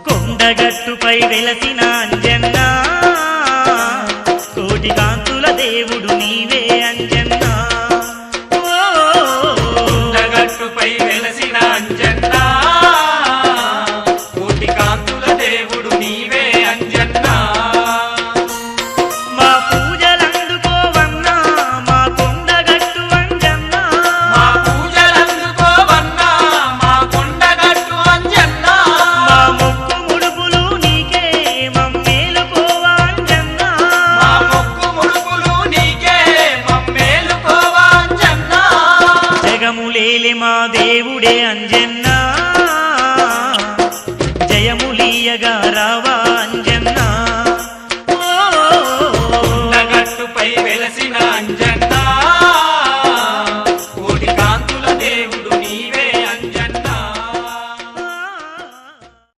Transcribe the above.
కొండగట్టుపై వెలసిన అంజన్న కోటి కాంతుల దేవుడు నీవే అంజన్న కొండగట్టుపై వెలసిన అంజన్న కోటి కాంతుల దేవుడు నీవే అంజన్న మా పూజలందుకోవన్నా మా కొండగట్టు అంజన్న మా పూజలందుకోవన్నా మా కొండగట్టు అంజన్న మా మొక్కు ముడుపులు నీకే మమ్మేలుకోవా అంజన్న మా మొక్కు ముడుపులు నీకే మమ్మేలుకోవా అంజన్న జగములేలే మా దేవుడే అంజన్న జయములీయగా రావా